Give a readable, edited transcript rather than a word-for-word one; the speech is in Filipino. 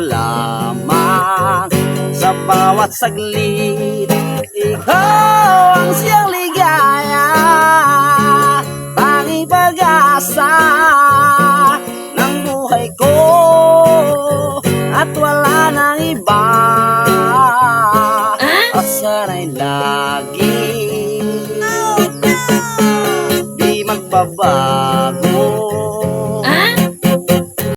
lamang sa bawat saglit. Ikaw ang siyang ligaya, tanging pag-asa ng buhay ko, at wala nang iba.